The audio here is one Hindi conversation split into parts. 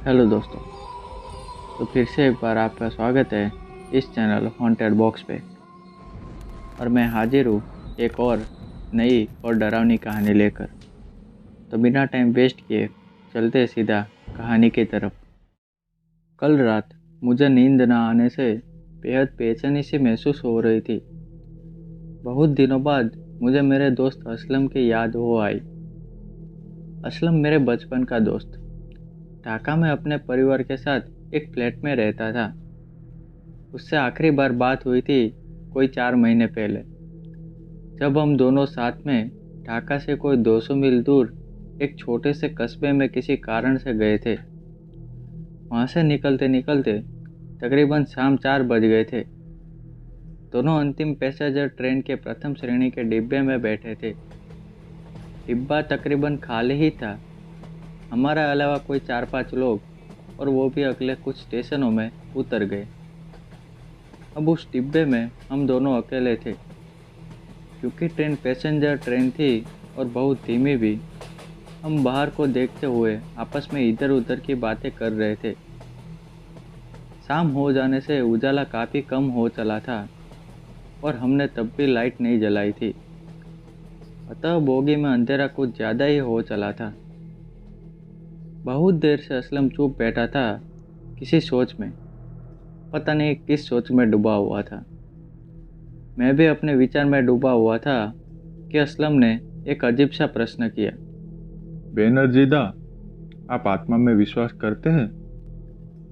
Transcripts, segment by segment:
हेलो दोस्तों। तो फिर से एक बार आपका स्वागत है इस चैनल हॉन्टेड बॉक्स पे। और मैं हाजिर हूँ एक और नई और डरावनी कहानी लेकर। तो बिना टाइम वेस्ट किए चलते सीधा कहानी की तरफ। कल रात मुझे नींद न आने से बेहद बेचैनी सी महसूस हो रही थी। बहुत दिनों बाद मुझे मेरे दोस्त असलम की याद हो आई। असलम मेरे बचपन का दोस्त ढाका में अपने परिवार के साथ एक फ्लैट में रहता था। उससे आखिरी बार बात हुई थी कोई 4 महीने पहले, जब हम दोनों साथ में ढाका से कोई 200 मील दूर एक छोटे से कस्बे में किसी कारण से गए थे। वहाँ से निकलते निकलते तकरीबन शाम 4 बज गए थे। दोनों अंतिम पैसेंजर ट्रेन के प्रथम श्रेणी के डिब्बे में बैठे थे। डिब्बा तकरीबन खाली ही था, हमारा अलावा कोई 4-5 लोग, और वो भी अगले कुछ स्टेशनों में उतर गए। अब उस डिब्बे में हम दोनों अकेले थे। क्योंकि ट्रेन पैसेंजर ट्रेन थी और बहुत धीमी भी, हम बाहर को देखते हुए आपस में इधर उधर की बातें कर रहे थे। शाम हो जाने से उजाला काफ़ी कम हो चला था और हमने तब भी लाइट नहीं जलाई थी। अतः बोगी में अंधेरा कुछ ज़्यादा ही हो चला था। बहुत देर से असलम चुप बैठा था, किसी सोच में, पता नहीं किस सोच में डूबा हुआ था। मैं भी अपने विचार में डूबा हुआ था कि असलम ने एक अजीब सा प्रश्न किया। बेनजीदा, आप आत्मा में विश्वास करते हैं?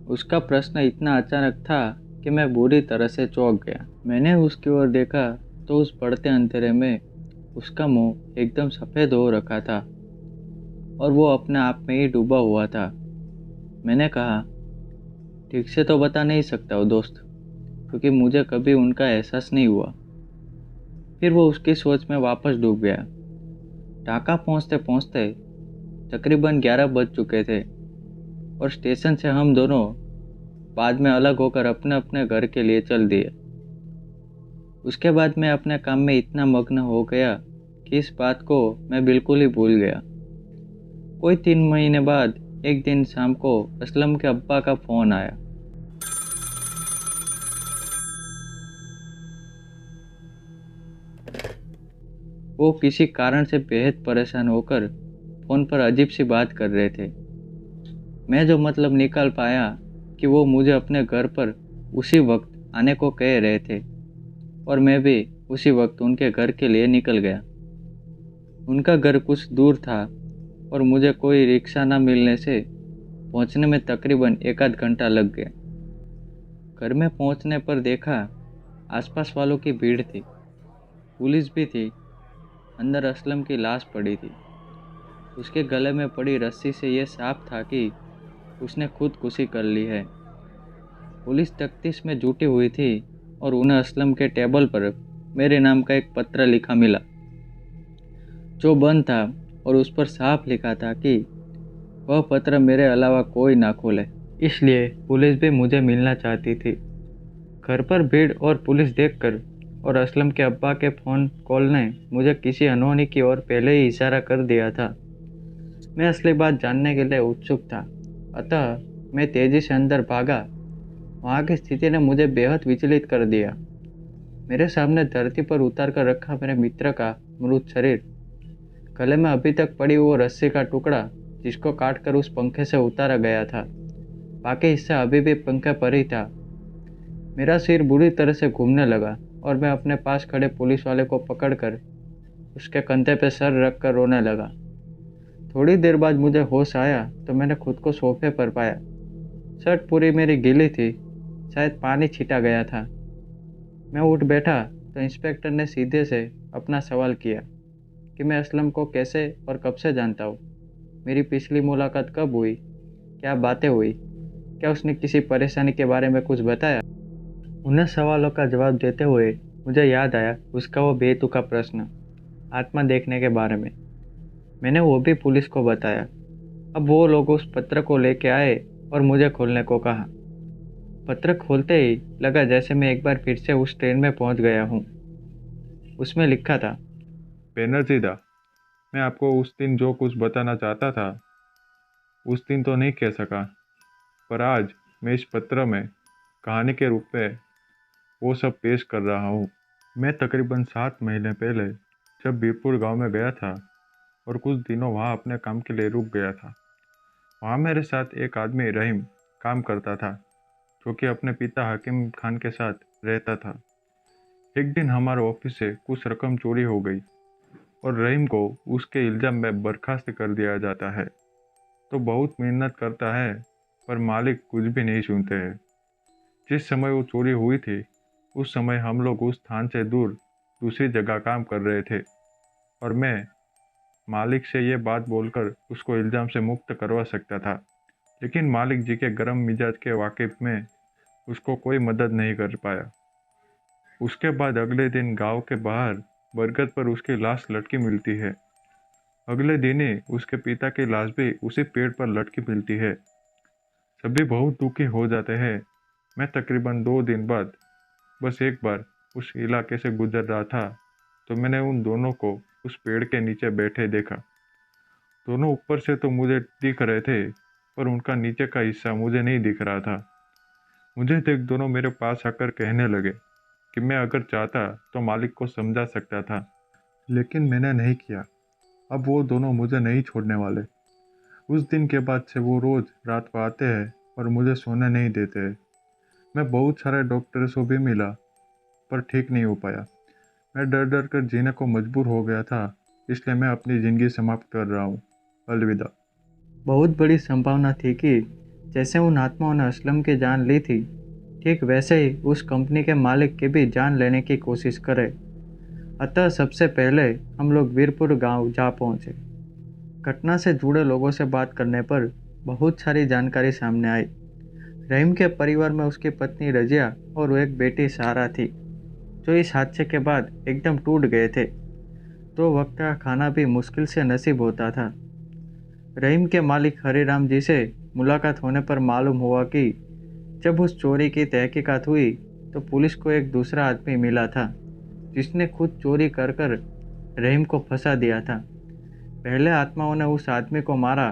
उसका प्रश्न इतना अचानक था कि मैं बुरी तरह से चौंक गया। मैंने उसकी ओर देखा तो उस बढ़ते अंधेरे में उसका मुंह एकदम सफ़ेद हो रखा था और वो अपने आप में ही डूबा हुआ था। मैंने कहा, ठीक से तो बता नहीं सकता हूँ दोस्त, क्योंकि मुझे कभी उनका एहसास नहीं हुआ। फिर वो उसकी सोच में वापस डूब गया। ढाका पहुँचते पहुँचते तकरीबन 11 बज चुके थे और स्टेशन से हम दोनों बाद में अलग होकर अपने अपने घर के लिए चल दिए। उसके बाद मैं अपने काम में इतना मग्न हो गया कि इस बात को मैं बिल्कुल ही भूल गया। कोई 3 महीने बाद एक दिन शाम को असलम के अब्बा का फ़ोन आया। वो किसी कारण से बेहद परेशान होकर फ़ोन पर अजीब सी बात कर रहे थे। मैं जो मतलब निकाल पाया कि वो मुझे अपने घर पर उसी वक्त आने को कह रहे थे और मैं भी उसी वक्त उनके घर के लिए निकल गया। उनका घर कुछ दूर था और मुझे कोई रिक्शा न मिलने से पहुंचने में तकरीबन 1 आध घंटा लग गया। घर में पहुंचने पर देखा आसपास वालों की भीड़ थी, पुलिस भी थी। अंदर असलम की लाश पड़ी थी। उसके गले में पड़ी रस्सी से यह साफ था कि उसने खुदकुशी कर ली है। पुलिस तफ्तीश में जुटी हुई थी और उन्हें असलम के टेबल पर मेरे नाम का एक पत्र लिखा मिला, जो बंद था और उस पर साफ लिखा था कि वह पत्र मेरे अलावा कोई ना खोले। इसलिए पुलिस भी मुझे मिलना चाहती थी। घर पर भीड़ और पुलिस देखकर और असलम के अब्बा के फ़ोन कॉल ने मुझे किसी अनहोनी की ओर पहले ही इशारा कर दिया था। मैं असली बात जानने के लिए उत्सुक था, अतः मैं तेज़ी से अंदर भागा। वहाँ की स्थिति ने मुझे बेहद विचलित कर दिया। मेरे सामने धरती पर उतार कर रखा मेरे मित्र का मृत शरीर, गले में अभी तक पड़ी वो रस्सी का टुकड़ा जिसको काट कर उस पंखे से उतारा गया था, बाकी हिस्सा अभी भी पंखे पर ही था। मेरा सिर बुरी तरह से घूमने लगा और मैं अपने पास खड़े पुलिस वाले को पकड़कर उसके कंधे पर सर रख कर रोने लगा। थोड़ी देर बाद मुझे होश आया तो मैंने खुद को सोफे पर पाया। शर्ट पूरी मेरी गीली थी, शायद पानी छिटा गया था। मैं उठ बैठा तो इंस्पेक्टर ने सीधे से अपना सवाल किया कि मैं असलम को कैसे और कब से जानता हूँ, मेरी पिछली मुलाकात कब हुई, क्या बातें हुई, क्या उसने किसी परेशानी के बारे में कुछ बताया। उन्हें सवालों का जवाब देते हुए मुझे याद आया उसका वो बेतुका प्रश्न आत्मा देखने के बारे में। मैंने वो भी पुलिस को बताया। अब वो लोग उस पत्र को लेके आए और मुझे खोलने को कहा। पत्र खोलते ही लगा जैसे मैं एक बार फिर से उस ट्रेन में पहुंच गया हूं। उसमें लिखा था, बेनजीदा, मैं आपको उस दिन जो कुछ बताना चाहता था, उस दिन तो नहीं कह सका। पर आज मैं इस पत्र में कहानी के रूप में वो सब पेश कर रहा हूँ। मैं तकरीबन 7 महीने पहले जब बीरपुर गांव में गया था और कुछ दिनों वहाँ अपने काम के लिए रुक गया था। वहाँ मेरे साथ एक आदमी रहीम काम करता था, जो कि अपने पिता हकीम खान के साथ रहता था। एक दिन हमारे ऑफिस से कुछ रकम चोरी हो गई और रहीम को उसके इल्ज़ाम में बर्खास्त कर दिया जाता है। तो बहुत मेहनत करता है, पर मालिक कुछ भी नहीं सुनते हैं। जिस समय वो चोरी हुई थी, उस समय हम लोग उस स्थान से दूर दूसरी जगह काम कर रहे थे और मैं मालिक से ये बात बोलकर उसको इल्ज़ाम से मुक्त करवा सकता था, लेकिन मालिक जी के गर्म मिजाज के वाकिफ में उसको कोई मदद नहीं कर पाया। उसके बाद अगले दिन गांव के बाहर बरगद पर उसकी लाश लटकी मिलती है। अगले दिन ही उसके पिता की लाश भी उसी पेड़ पर लटकी मिलती है। सभी बहुत दुखी हो जाते हैं। मैं तकरीबन 2 दिन बाद बस एक बार उस इलाके से गुजर रहा था, तो मैंने उन दोनों को उस पेड़ के नीचे बैठे देखा। दोनों ऊपर से तो मुझे दिख रहे थे, पर उनका नीचे का हिस्सा मुझे नहीं दिख रहा था। मुझे देख दोनों मेरे पास आकर कहने लगे कि मैं अगर चाहता तो मालिक को समझा सकता था, लेकिन मैंने नहीं किया। अब वो दोनों मुझे नहीं छोड़ने वाले। उस दिन के बाद से वो रोज़ रात को आते हैं और मुझे सोने नहीं देते हैं। मैं बहुत सारे डॉक्टरों से भी मिला, पर ठीक नहीं हो पाया। मैं डर डर कर जीने को मजबूर हो गया था, इसलिए मैं अपनी ज़िंदगी समाप्त कर रहा हूँ। अलविदा। बहुत बड़ी संभावना थी कि जैसे उन आत्माओं ने असलम की जान ली थी, ठीक वैसे ही उस कंपनी के मालिक की भी जान लेने की कोशिश करे। अतः सबसे पहले हम लोग वीरपुर गांव जा पहुंचे। घटना से जुड़े लोगों से बात करने पर बहुत सारी जानकारी सामने आई। रहीम के परिवार में उसकी पत्नी रजिया और वो एक बेटी सारा थी, जो इस हादसे के बाद एकदम टूट गए थे। तो वक्त का खाना भी मुश्किल से नसीब होता था। रहीम के मालिक हरिराम जी से मुलाकात होने पर मालूम हुआ कि जब उस चोरी की तहकीकात हुई तो पुलिस को एक दूसरा आदमी मिला था, जिसने खुद चोरी कर कर रहीम को फंसा दिया था। पहले आत्माओं ने उस आदमी को मारा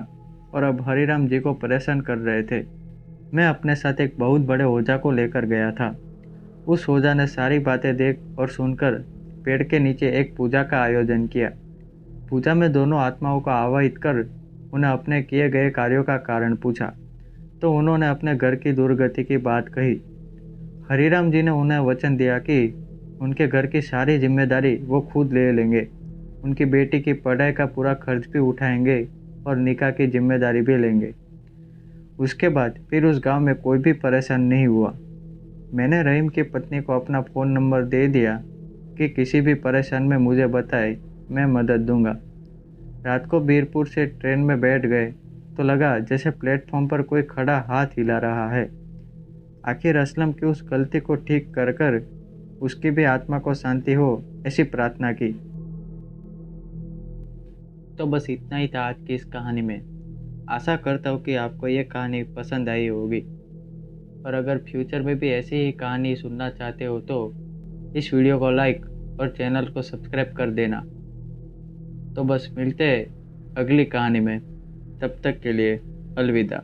और अब हरिराम जी को परेशान कर रहे थे। मैं अपने साथ एक बहुत बड़े ओझा को लेकर गया था। उस ओझा ने सारी बातें देख और सुनकर पेड़ के नीचे एक पूजा का आयोजन किया। पूजा में दोनों आत्माओं को आवाहित कर उन्हें अपने किए गए कार्यों का कारण पूछा, तो उन्होंने अपने घर की दुर्गति की बात कही। हरिराम जी ने उन्हें वचन दिया कि उनके घर की सारी जिम्मेदारी वो खुद ले लेंगे, उनकी बेटी की पढ़ाई का पूरा खर्च भी उठाएंगे और निकाह की जिम्मेदारी भी लेंगे। उसके बाद फिर उस गांव में कोई भी परेशान नहीं हुआ। मैंने रहीम की पत्नी को अपना फ़ोन नंबर दे दिया कि किसी भी परेशान में मुझे बताए, मैं मदद दूंगा। रात को बीरपुर से ट्रेन में बैठ गए तो लगा जैसे प्लेटफॉर्म पर कोई खड़ा हाथ हिला रहा है। आखिर असलम की उस गलती को ठीक कर कर उसकी भी आत्मा को शांति हो, ऐसी प्रार्थना की। तो बस इतना ही था आज की इस कहानी में। आशा करता हूँ कि आपको ये कहानी पसंद आई होगी, और अगर फ्यूचर में भी ऐसी ही कहानी सुनना चाहते हो तो इस वीडियो को लाइक और चैनल को सब्सक्राइब कर देना। तो बस मिलते हैं अगली कहानी में, तब तक के लिए अलविदा।